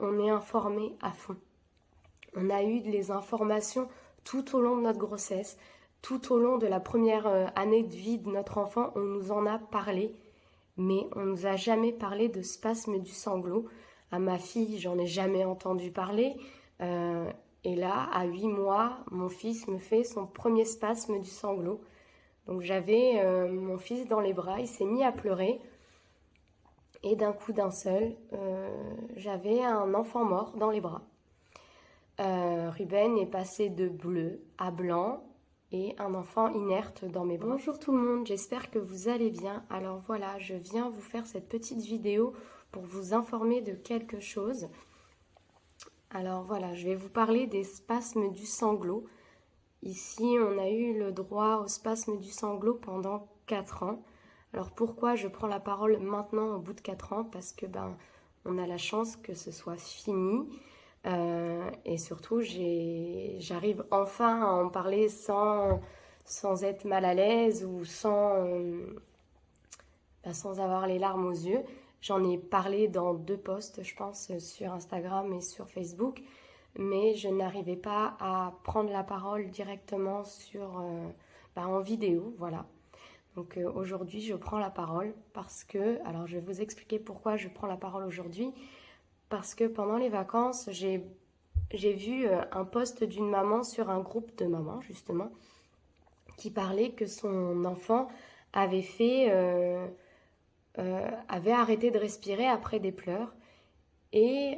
on est informé à fond. On a eu les informations tout au long de notre grossesse, tout au long de la première année de vie de notre enfant, on nous en a parlé, mais on nous a jamais parlé de spasme du sanglot. À ma fille, j'en ai jamais entendu parler. Et là, à 8 mois, mon fils me fait son premier spasme du sanglot. Donc j'avais mon fils dans les bras, il s'est mis à pleurer. Et d'un coup d'un seul, j'avais un enfant mort dans les bras. Ruben est passé de bleu à blanc et un enfant inerte dans mes bras. Bonjour tout le monde, j'espère que vous allez bien. Alors voilà, je viens vous faire cette petite vidéo pour vous informer de quelque chose. Alors voilà, je vais vous parler des spasmes du sanglot. Ici, on a eu le droit au spasme du sanglot pendant 4 ans. Alors pourquoi je prends la parole maintenant au bout de 4 ans? Parce que on a la chance que ce soit fini. Et surtout, j'arrive enfin à en parler sans être mal à l'aise ou sans avoir les larmes aux yeux. J'en ai parlé dans 2 posts, je pense, sur Instagram et sur Facebook, mais je n'arrivais pas à prendre la parole directement en vidéo, voilà. Donc aujourd'hui, je prends la parole parce que, alors je vais vous expliquer pourquoi je prends la parole aujourd'hui. Parce que pendant les vacances, j'ai vu un post d'une maman sur un groupe de mamans, justement, qui parlait que son enfant avait arrêté de respirer après des pleurs. Et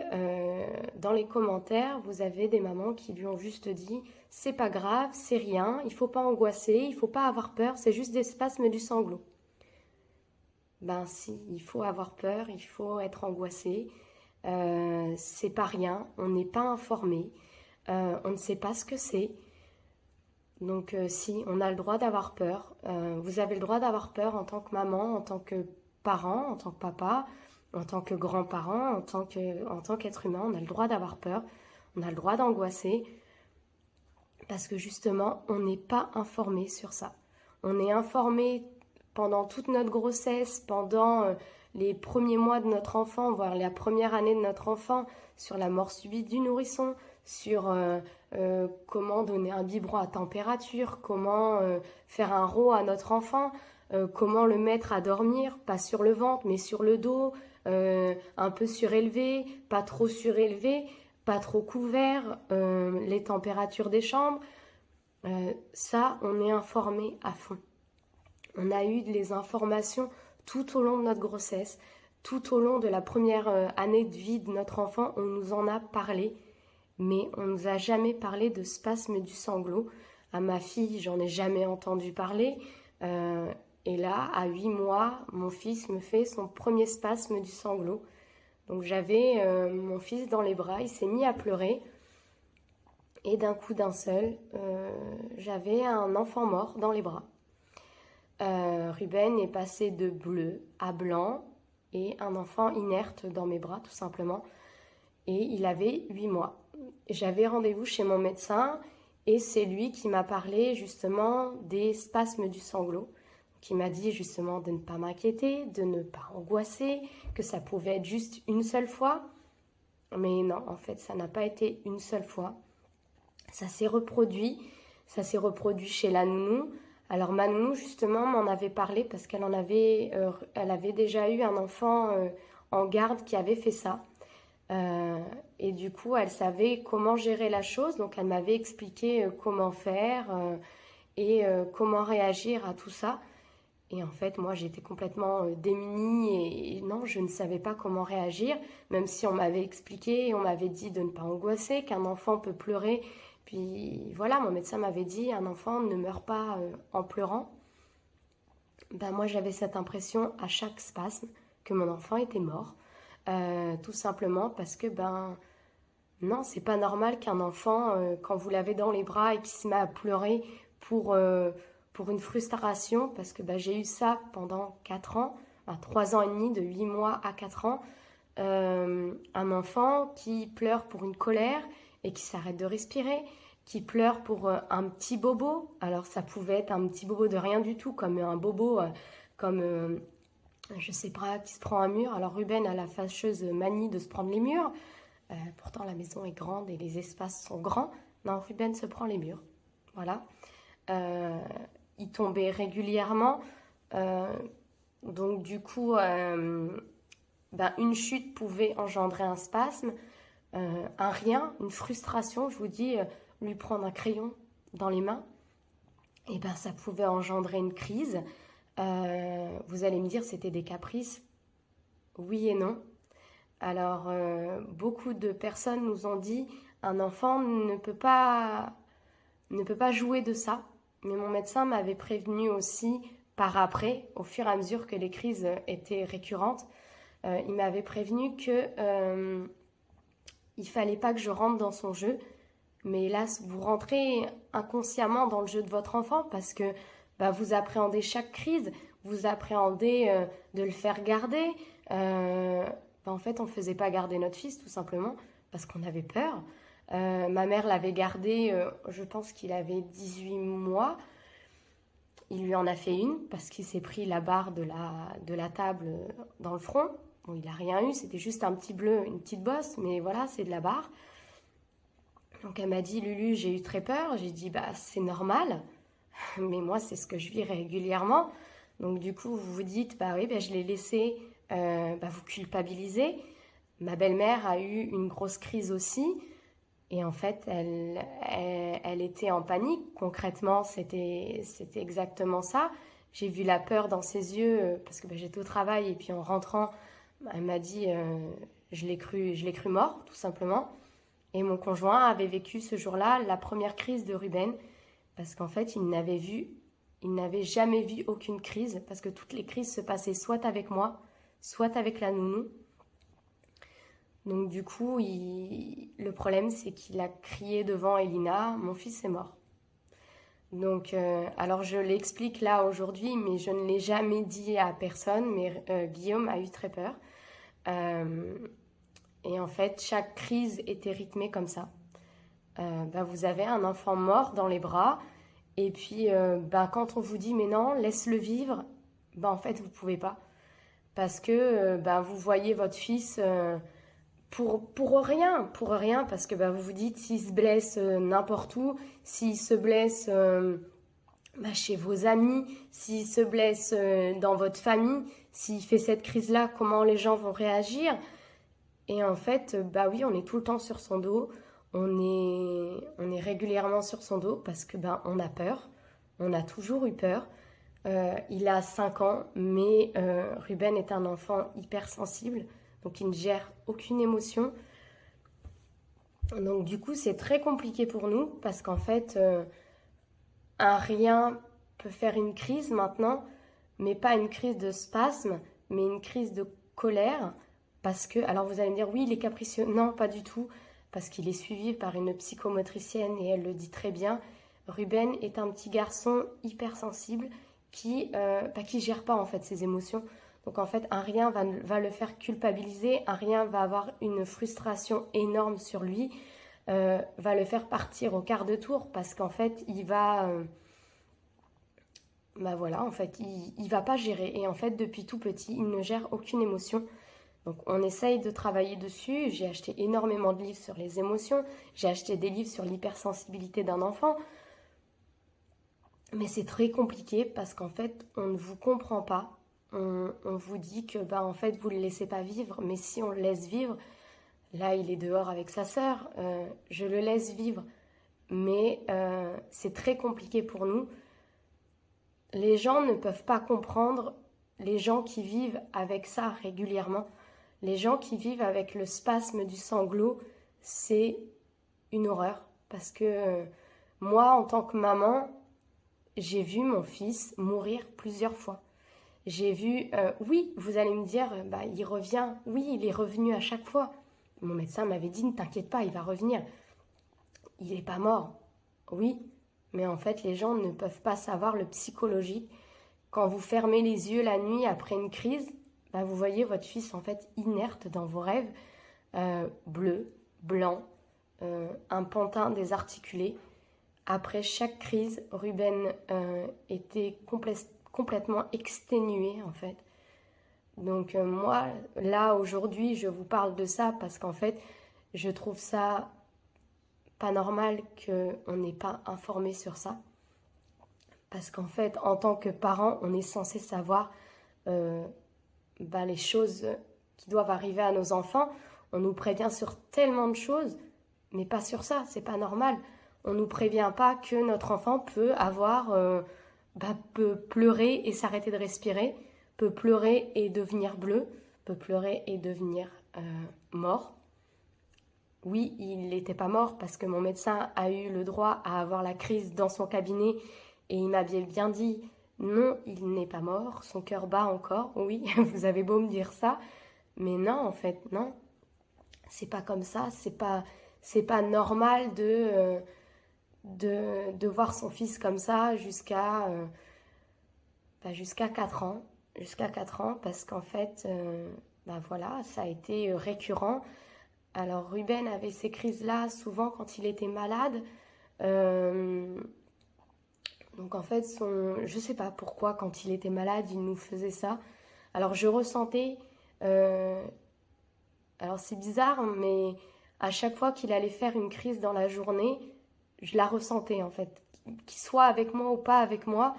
dans les commentaires, vous avez des mamans qui lui ont juste dit « c'est pas grave, c'est rien, il faut pas angoisser, il faut pas avoir peur, c'est juste des spasmes du sanglot ». Ben si, il faut avoir peur, il faut être angoissé. C'est pas rien, on n'est pas informé, on ne sait pas ce que c'est. Donc si, on a le droit d'avoir peur. Vous avez le droit d'avoir peur en tant que maman, en tant que parent, en tant que papa, en tant que grand-parent, en tant qu'être humain. On a le droit d'avoir peur, on a le droit d'angoisser. Parce que justement, on n'est pas informé sur ça. On est informé pendant toute notre grossesse, pendant les premiers mois de notre enfant, voire la première année de notre enfant, sur la mort subite du nourrisson, sur comment donner un biberon à température, comment faire un rot à notre enfant, comment le mettre à dormir, pas sur le ventre mais sur le dos, un peu surélevé, pas trop surélevé, pas trop couvert, les températures des chambres. Ça, on est informé à fond. On a eu les informations tout au long de notre grossesse, tout au long de la première année de vie de notre enfant, on nous en a parlé, mais on nous a jamais parlé de spasme du sanglot. À ma fille, j'en ai jamais entendu parler. Et là, à 8 mois, mon fils me fait son premier spasme du sanglot. Donc j'avais mon fils dans les bras, il s'est mis à pleurer. Et d'un coup d'un seul, j'avais un enfant mort dans les bras. Ruben est passé de bleu à blanc et un enfant inerte dans mes bras tout simplement. Et il avait 8 mois. J'avais rendez-vous chez mon médecin et c'est lui qui m'a parlé justement des spasmes du sanglot. Qui m'a dit justement de ne pas m'inquiéter, de ne pas angoisser, que ça pouvait être juste une seule fois. Mais non, en fait, ça n'a pas été une seule fois. Ça s'est reproduit chez la nounou. Alors ma nounou justement m'en avait parlé parce qu'elle elle avait déjà eu un enfant en garde qui avait fait ça. Et du coup, elle savait comment gérer la chose, donc elle m'avait expliqué comment faire et comment réagir à tout ça. Et en fait, moi, j'étais complètement démunie et non, je ne savais pas comment réagir, même si on m'avait expliqué, on m'avait dit de ne pas angoisser, qu'un enfant peut pleurer. Puis voilà, mon médecin m'avait dit, un enfant ne meurt pas en pleurant. Moi, j'avais cette impression à chaque spasme que mon enfant était mort. Tout simplement parce que, non, c'est pas normal qu'un enfant, quand vous l'avez dans les bras et qu'il se met à pleurer pour une frustration, parce que j'ai eu ça pendant 4 ans, 3 ans et demi, de 8 mois à 4 ans, un enfant qui pleure pour une colère et qui s'arrête de respirer, qui pleure pour un petit bobo. Alors ça pouvait être un petit bobo de rien du tout, comme un bobo, je sais pas, qui se prend un mur. Alors Ruben a la fâcheuse manie de se prendre les murs. Pourtant, la maison est grande et les espaces sont grands. Non, Ruben se prend les murs. Voilà. Il tombait régulièrement. Euh, donc, du coup, une chute pouvait engendrer un spasme, un rien, une frustration. Je vous dis, lui prendre un crayon dans les mains, et ben, ça pouvait engendrer une crise. Vous allez me dire, c'était des caprices. Oui et non. Alors, beaucoup de personnes nous ont dit, un enfant ne peut pas jouer de ça. Mais mon médecin m'avait prévenu aussi par après, au fur et à mesure que les crises étaient récurrentes, il m'avait prévenu que il fallait pas que je rentre dans son jeu. Mais hélas, vous rentrez inconsciemment dans le jeu de votre enfant parce que vous appréhendez chaque crise, vous appréhendez de le faire garder. En fait, on ne faisait pas garder notre fils tout simplement parce qu'on avait peur. Ma mère l'avait gardé, je pense qu'il avait 18 mois. Il lui en a fait une parce qu'il s'est pris la barre de la table dans le front. Bon, il n'a rien eu, c'était juste un petit bleu, une petite bosse, mais voilà, c'est de la barre. Donc elle m'a dit, Lulu, j'ai eu très peur. J'ai dit, c'est normal, mais moi, c'est ce que je vis régulièrement. Donc du coup, vous vous dites, oui, je l'ai laissé, vous culpabiliser. Ma belle-mère a eu une grosse crise aussi. Et en fait, elle était en panique. Concrètement, c'était exactement ça. J'ai vu la peur dans ses yeux parce que j'étais au travail. Et puis en rentrant, elle m'a dit, je l'ai cru mort, tout simplement. Et mon conjoint avait vécu ce jour-là la première crise de Ruben. Parce qu'en fait, il n'avait jamais vu aucune crise. Parce que toutes les crises se passaient soit avec moi, soit avec la nounou. Donc du coup, le problème, c'est qu'il a crié devant Elina, mon fils est mort. Donc, alors je l'explique là aujourd'hui, mais je ne l'ai jamais dit à personne, mais Guillaume a eu très peur. Et en fait, chaque crise était rythmée comme ça. Vous avez un enfant mort dans les bras, et puis quand on vous dit, mais non, laisse-le vivre, en fait, vous ne pouvez pas. Parce que vous voyez votre fils... Pour rien, parce que vous vous dites, s'il se blesse n'importe où, s'il se blesse chez vos amis, s'il se blesse dans votre famille, s'il fait cette crise-là, comment les gens vont réagir? Et en fait, oui, on est tout le temps sur son dos, on est régulièrement sur son dos parce que on a peur, on a toujours eu peur. Il a 5 ans, mais Ruben est un enfant hypersensible. Donc, il ne gère aucune émotion. Donc, du coup, c'est très compliqué pour nous parce qu'en fait, un rien peut faire une crise maintenant, mais pas une crise de spasme, mais une crise de colère. Parce que, alors vous allez me dire, oui, il est capricieux. Non, pas du tout, parce qu'il est suivi par une psychomotricienne et elle le dit très bien. Ruben est un petit garçon hypersensible qui gère pas en fait ses émotions. Donc en fait, un rien va le faire culpabiliser, un rien va avoir une frustration énorme sur lui, va le faire partir au quart de tour parce qu'en fait, il va... en fait, il va pas gérer. Et en fait, depuis tout petit, il ne gère aucune émotion. Donc on essaye de travailler dessus. J'ai acheté énormément de livres sur les émotions, j'ai acheté des livres sur l'hypersensibilité d'un enfant. Mais c'est très compliqué parce qu'en fait, on ne vous comprend pas. On vous dit que en fait vous ne le laissez pas vivre, mais si on le laisse vivre, là il est dehors avec sa sœur, je le laisse vivre, mais c'est très compliqué pour nous. Les gens ne peuvent pas comprendre, les gens qui vivent avec ça régulièrement, les gens qui vivent avec le spasme du sanglot, c'est une horreur, parce que moi en tant que maman, j'ai vu mon fils mourir plusieurs fois. J'ai vu, oui, vous allez me dire, il revient. Oui, il est revenu à chaque fois. Mon médecin m'avait dit, ne t'inquiète pas, il va revenir. Il n'est pas mort. Oui, mais en fait, les gens ne peuvent pas savoir le psychologique. Quand vous fermez les yeux la nuit après une crise, vous voyez votre fils en fait inerte dans vos rêves, bleu, blanc, un pantin désarticulé. Après chaque crise, Ruben était complètement exténué en fait. Donc moi, là aujourd'hui, je vous parle de ça parce qu'en fait, Je trouve ça pas normal qu'on n'ait pas informé sur ça. Parce qu'en fait, en tant que parent, on est censé savoir les choses qui doivent arriver à nos enfants. On nous prévient sur tellement de choses, mais pas sur ça, c'est pas normal. On nous prévient pas que notre enfant peut peut pleurer et s'arrêter de respirer, peut pleurer et devenir bleu, peut pleurer et devenir mort. Oui, il n'était pas mort parce que mon médecin a eu le droit à avoir la crise dans son cabinet et il m'a bien dit non, il n'est pas mort, son cœur bat encore. Oui, vous avez beau me dire ça, mais non, en fait, non. C'est pas comme ça, c'est pas normal de voir son fils comme ça jusqu'à 4 ans. Jusqu'à 4 ans, parce qu'en fait, voilà, ça a été récurrent. Alors Ruben avait ces crises-là souvent quand il était malade. Donc en fait, je sais pas pourquoi quand il était malade, il nous faisait ça. Alors je ressentais, alors c'est bizarre, mais à chaque fois qu'il allait faire une crise dans la journée, je la ressentais en fait. Qu'il soit avec moi ou pas avec moi,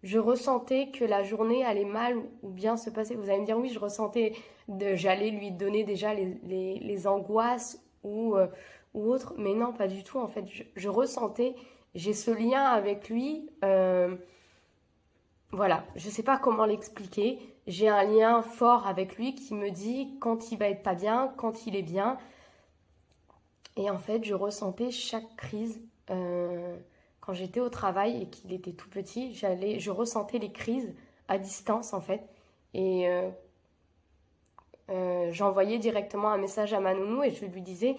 je ressentais que la journée allait mal ou bien se passer. Vous allez me dire oui, je ressentais, j'allais lui donner déjà les angoisses ou autre, mais non, pas du tout en fait. Je ressentais, j'ai ce lien avec lui. Voilà, je sais pas comment l'expliquer. J'ai un lien fort avec lui qui me dit quand il va être pas bien, quand il est bien. Et en fait, je ressentais chaque crise. Quand j'étais au travail et qu'il était tout petit, je ressentais les crises à distance en fait. Et j'envoyais directement un message à ma nounou et je lui disais,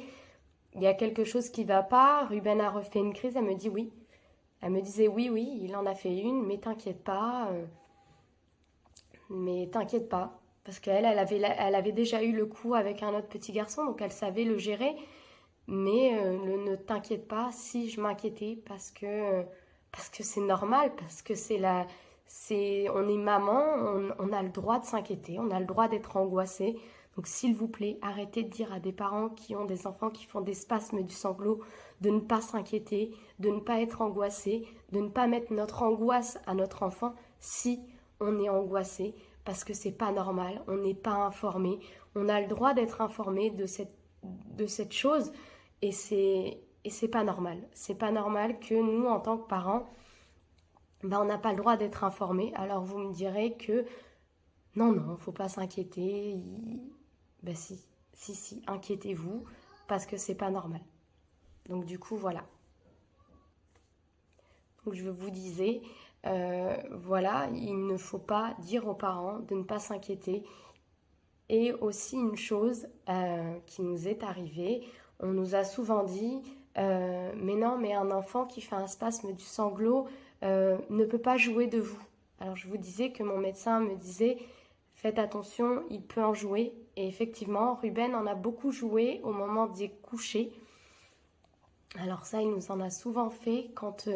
il y a quelque chose qui va pas, Ruben a refait une crise, elle me dit oui. Elle me disait oui, il en a fait une, mais t'inquiète pas. Mais t'inquiète pas. Parce qu'elle avait déjà eu le coup avec un autre petit garçon, donc elle savait le gérer. Mais ne t'inquiète pas si je m'inquiétais parce que c'est normal, parce que on est maman, on a le droit de s'inquiéter, on a le droit d'être angoissé. Donc s'il vous plaît, arrêtez de dire à des parents qui ont des enfants qui font des spasmes du sanglot de ne pas s'inquiéter, de ne pas être angoissé, de ne pas mettre notre angoisse à notre enfant si on est angoissé, parce que c'est pas normal, on n'est pas informé, on a le droit d'être informé de cette chose. Et c'est pas normal. C'est pas normal que nous, en tant que parents, on n'a pas le droit d'être informés. Alors vous me direz que non, faut pas s'inquiéter. Si, inquiétez-vous parce que c'est pas normal. Donc du coup, voilà. Donc je vous disais, voilà, il ne faut pas dire aux parents de ne pas s'inquiéter. Et aussi une chose qui nous est arrivée, on nous a souvent dit, mais non, mais un enfant qui fait un spasme du sanglot ne peut pas jouer de vous. Alors je vous disais que mon médecin me disait, faites attention, il peut en jouer. Et effectivement, Ruben en a beaucoup joué au moment des couchers. Alors ça, il nous en a souvent fait quand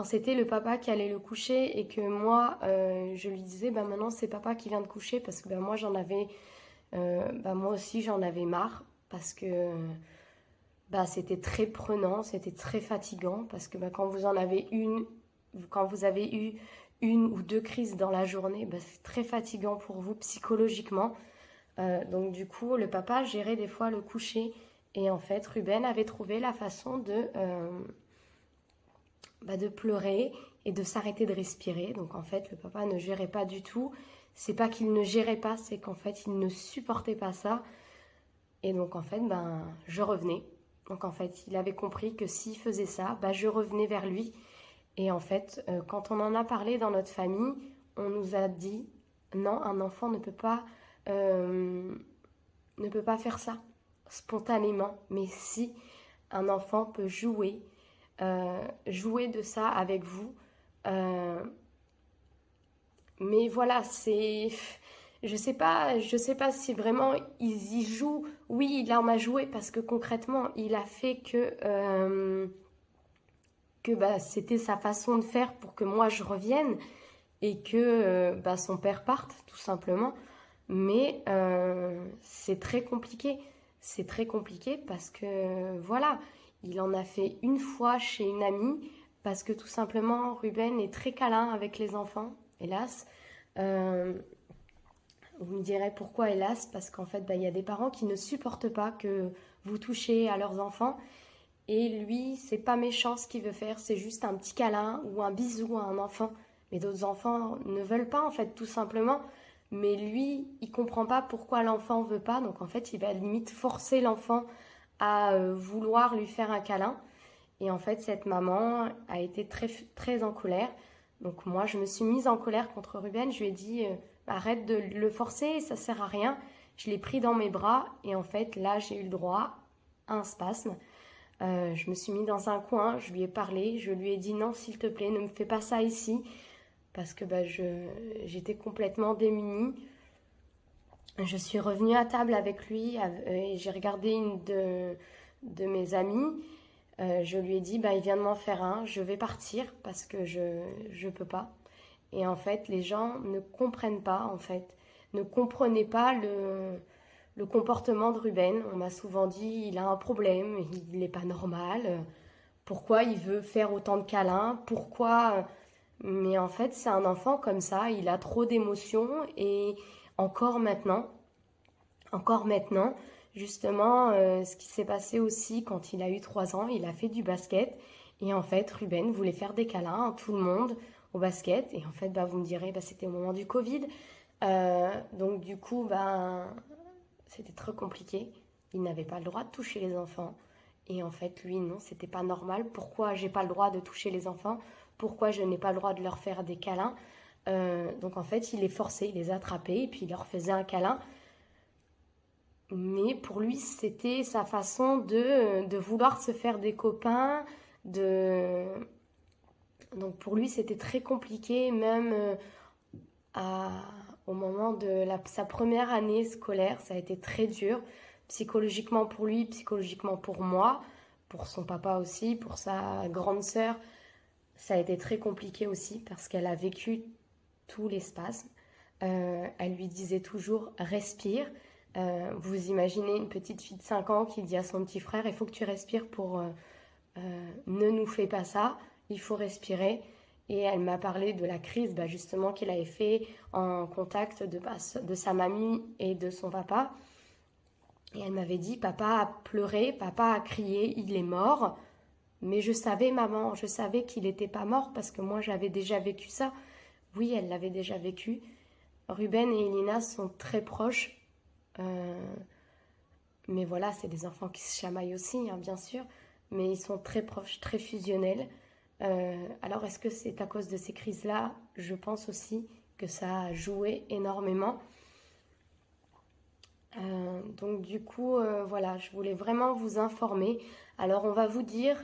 c'était le papa qui allait le coucher et que moi, je lui disais, maintenant c'est papa qui vient de coucher parce que moi moi aussi j'en avais marre parce que c'était très prenant, c'était très fatigant parce que quand vous avez eu une ou deux crises dans la journée, c'est très fatigant pour vous psychologiquement. Donc du coup, le papa gérait des fois le coucher et en fait, Ruben avait trouvé la façon de pleurer et de s'arrêter de respirer. Donc en fait, le papa ne gérait pas du tout. C'est pas qu'il ne gérait pas, c'est qu'en fait, il ne supportait pas ça. Et donc en fait, je revenais. Donc en fait, il avait compris que s'il faisait ça, je revenais vers lui. Et en fait, quand on en a parlé dans notre famille, on nous a dit non, un enfant ne peut pas faire ça spontanément. Mais si un enfant peut jouer de ça avec vous. Mais voilà, je sais pas si vraiment ils y jouent. Oui, il en a joué parce que concrètement, il a fait que c'était sa façon de faire pour que moi je revienne et que son père parte, tout simplement. Mais c'est très compliqué. c'est très compliqué parce que voilà, il en a fait une fois chez une amie parce que tout simplement Ruben est très câlin avec les enfants, hélas. Euh, vous me direz pourquoi hélas, parce qu'en fait bah, il y a des parents qui ne supportent pas que vous touchez à leurs enfants et lui c'est pas méchant ce qu'il veut faire, c'est juste un petit câlin ou un bisou à un enfant. Mais d'autres enfants ne veulent pas en fait tout simplement. Mais lui, il comprend pas pourquoi l'enfant veut pas, donc en fait il va limite forcer l'enfant à vouloir lui faire un câlin. Et en fait, cette maman a été très, très en colère. Donc moi, je me suis mise en colère contre Ruben. Je lui ai dit, arrête de le forcer, ça sert à rien. Je l'ai pris dans mes bras et en fait, là, j'ai eu le droit à un spasme. Je me suis mis dans un coin, je lui ai parlé, je lui ai dit non, s'il te plaît, ne me fais pas ça ici. Parce que bah, j'étais complètement démunie. Je suis revenue à table avec lui et j'ai regardé une de mes amies. Je lui ai dit, bah, il vient de m'en faire un, je vais partir parce que je peux pas. Et en fait, les gens ne comprennent pas, en fait, ne comprenaient pas le comportement de Ruben. On m'a souvent dit, il a un problème, il n'est pas normal. Pourquoi il veut faire autant de câlins? Pourquoi? Mais en fait, c'est un enfant comme ça, il a trop d'émotions et encore maintenant, encore maintenant, justement, ce qui s'est passé aussi quand il a eu 3 ans, il a fait du basket. Et en fait, Ruben voulait faire des câlins à tout le monde au basket. Et en fait, bah, vous me direz, bah, c'était au moment du Covid. Donc du coup, bah, c'était très compliqué. Il n'avait pas le droit de toucher les enfants. Et en fait, lui, non, c'était pas normal. Pourquoi j'ai pas le droit de toucher les enfants? Pourquoi je n'ai pas le droit de leur faire des câlins? Donc en fait, il les forçait, il les attrapait et puis il leur faisait un câlin. Mais pour lui, c'était sa façon de vouloir se faire des copains. De... Donc pour lui, c'était très compliqué, même à- au moment de sa première année scolaire. Ça a été très dur, psychologiquement pour lui, psychologiquement pour moi, pour son papa aussi, pour sa grande sœur. Ça a été très compliqué aussi parce qu'elle a vécu tous les spasmes. Elle lui disait toujours respire. Vous imaginez une petite fille de 5 ans qui dit à son petit frère, il faut que tu respires pour ne nous fais pas ça, il faut respirer. Et elle m'a parlé de la crise bah, justement qu'il avait fait en contact de sa mamie et de son papa. Et elle m'avait dit, papa a pleuré, papa a crié, il est mort. Mais je savais, maman, je savais qu'il n'était pas mort parce que moi j'avais déjà vécu ça. Oui, elle l'avait déjà vécu. Ruben et Elina sont très proches. Euh, mais voilà, c'est des enfants qui se chamaillent aussi, hein, bien sûr. Mais ils sont très proches, très fusionnels. Alors, est-ce que c'est à cause de ces crises-là? Je pense aussi que ça a joué énormément. Donc, du coup, voilà, je voulais vraiment vous informer. Alors, on va vous dire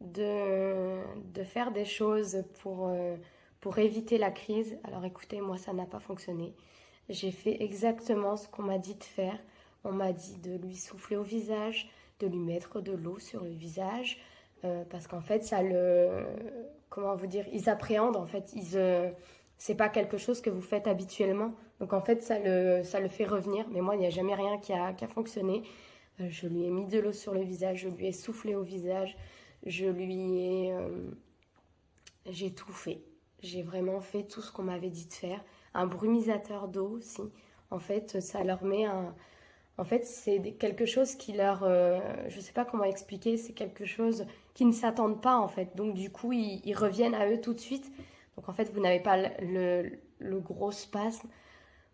de faire des choses pour éviter la crise. Alors, écoutez, moi, ça n'a pas fonctionné. J'ai fait exactement ce qu'on m'a dit de faire. On m'a dit de lui souffler au visage, de lui mettre de l'eau sur le visage, parce qu'en fait, ça le... Comment vous dire? Ils appréhendent, en fait. C'est pas quelque chose que vous faites habituellement. Donc, en fait, ça le fait revenir. Mais moi, il n'y a jamais rien qui a fonctionné. Je lui ai mis de l'eau sur le visage, je lui ai soufflé au visage, je lui ai... j'ai tout fait. J'ai vraiment fait tout ce qu'on m'avait dit de faire. Un brumisateur d'eau aussi. En fait, ça leur met un... En fait, c'est quelque chose qui leur... je sais pas comment expliquer, c'est quelque chose qui ne s'attendent pas, en fait. Donc, du coup, ils reviennent à eux tout de suite. Donc, en fait, vous n'avez pas le gros spasme.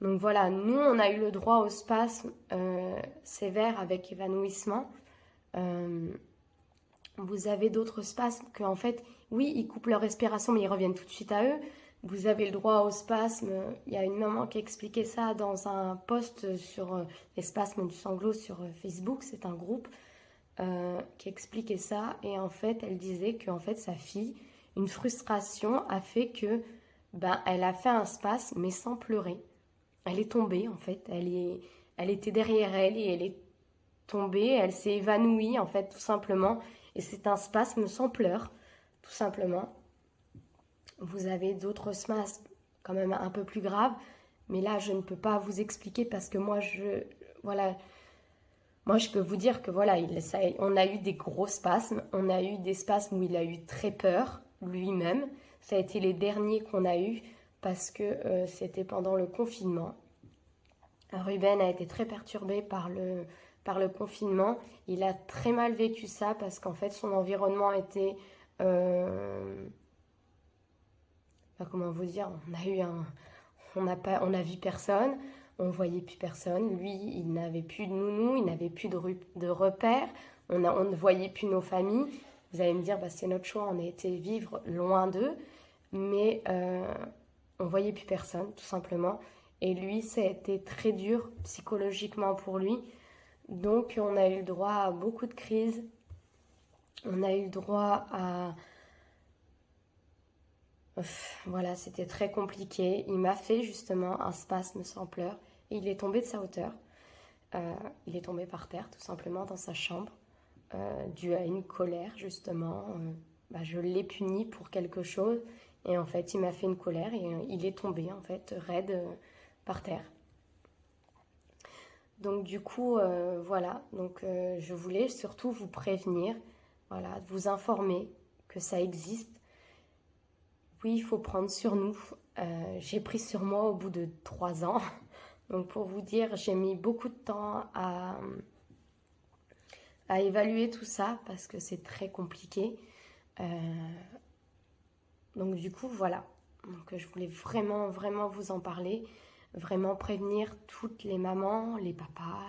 Donc, voilà, nous, on a eu le droit au spasme sévère avec évanouissement. Euh, Vous avez d'autres spasmes que, en fait, oui, ils coupent leur respiration, mais ils reviennent tout de suite à eux. Vous avez le droit au spasme. Il y a une maman qui expliquait ça dans un post sur les spasmes du sanglot sur Facebook. C'est un groupe qui expliquait ça. Et en fait, elle disait que en fait, sa fille, une frustration a fait que ben, elle a fait un spasme, mais sans pleurer. Elle est tombée, en fait. Elle était derrière elle et elle est tombée. Elle s'est évanouie, en fait, tout simplement. Et c'est un spasme sans pleurs, tout simplement. Vous avez d'autres spasmes quand même un peu plus graves, mais là je ne peux pas vous expliquer parce que moi voilà, Moi, je peux vous dire que voilà, on a eu des gros spasmes. On a eu des spasmes où il a eu très peur lui-même. Ça a été les derniers qu'on a eus parce que c'était pendant le confinement. Ruben a été très perturbé par le confinement. Il a très mal vécu ça parce qu'en fait, son environnement était... comment vous dire, on a vu personne, on voyait plus personne. Lui, il n'avait plus de nounou, il n'avait plus de repères, on ne voyait plus nos familles. Vous allez me dire, bah, c'est notre choix, on a été vivre loin d'eux, mais on voyait plus personne, tout simplement. Et lui, ça a été très dur psychologiquement pour lui. Donc, on a eu le droit à beaucoup de crises. On a eu le droit à... Voilà, c'était très compliqué. Il m'a fait justement un spasme sans pleurs. Et il est tombé de sa hauteur. Il est tombé par terre, tout simplement, dans sa chambre, dû à une colère, justement. Je l'ai puni pour quelque chose. Et en fait, il m'a fait une colère et il est tombé, en fait, raide par terre. Donc, du coup, voilà. Donc, je voulais surtout vous prévenir, voilà, vous informer que ça existe. Oui, il faut prendre sur nous. J'ai pris sur moi au bout de 3 ans. Donc, pour vous dire, j'ai mis beaucoup de temps à évaluer tout ça parce que c'est très compliqué. Donc, du coup, voilà. Donc, je voulais vraiment, vraiment vous en parler. Vraiment prévenir toutes les mamans, les papas,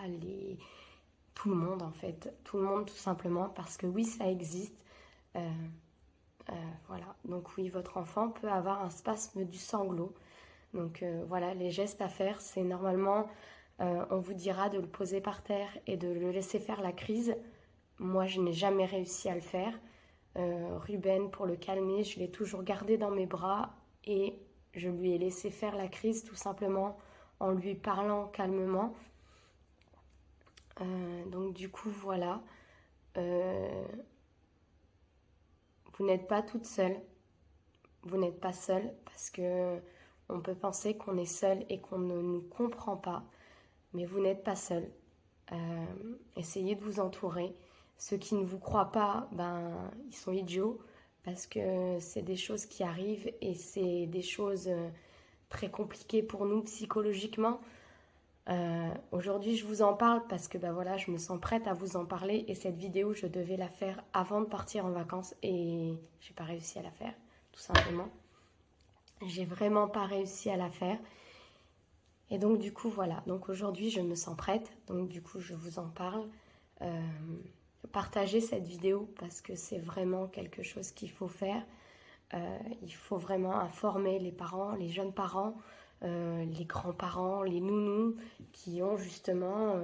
tout le monde, en fait. Tout le monde, tout simplement. Parce que oui, ça existe. Voilà. Donc, oui, votre enfant peut avoir un spasme du sanglot. Donc, voilà, les gestes à faire, c'est normalement... on vous dira de le poser par terre et de le laisser faire la crise. Moi, je n'ai jamais réussi à le faire. Ruben, pour le calmer, je l'ai toujours gardé dans mes bras et je lui ai laissé faire la crise tout simplement en lui parlant calmement. Donc du coup, voilà. Vous n'êtes pas toute seule. Vous n'êtes pas seule parce que on peut penser qu'on est seul et qu'on ne nous comprend pas. Mais vous n'êtes pas seul. Essayez de vous entourer. Ceux qui ne vous croient pas, ils sont idiots parce que c'est des choses qui arrivent et c'est des choses très compliquées pour nous psychologiquement. Aujourd'hui, je vous en parle parce que voilà, je me sens prête à vous en parler et cette vidéo, je devais la faire avant de partir en vacances et j'ai pas réussi à la faire, tout simplement. J'ai vraiment pas réussi à la faire. Et donc, du coup, voilà. Donc, aujourd'hui, je me sens prête. Donc, du coup, je vous en parle. Partagez cette vidéo parce que c'est vraiment quelque chose qu'il faut faire. Il faut vraiment informer les parents, les jeunes parents, les grands-parents, les nounous qui ont justement...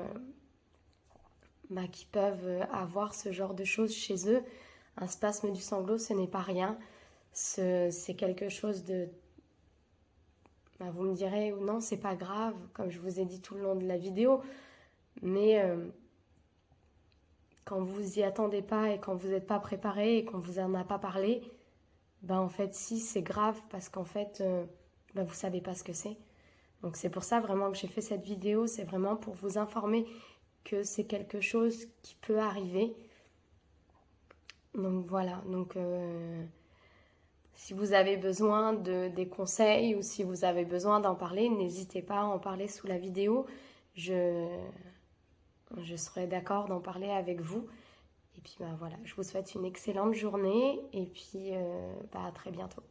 qui peuvent avoir ce genre de choses chez eux. Un spasme du sanglot, ce n'est pas rien. C'est quelque chose de... vous me direz, non, c'est pas grave, comme je vous ai dit tout le long de la vidéo. Mais quand vous y attendez pas et quand vous n'êtes pas préparé et qu'on vous en a pas parlé, en fait, si, c'est grave parce qu'en fait, vous savez pas ce que c'est. Donc c'est pour ça vraiment que j'ai fait cette vidéo, c'est vraiment pour vous informer que c'est quelque chose qui peut arriver. Donc voilà, donc si vous avez besoin des conseils ou si vous avez besoin d'en parler, n'hésitez pas à en parler sous la vidéo. Je serai d'accord d'en parler avec vous. Et puis voilà, je vous souhaite une excellente journée et puis à très bientôt.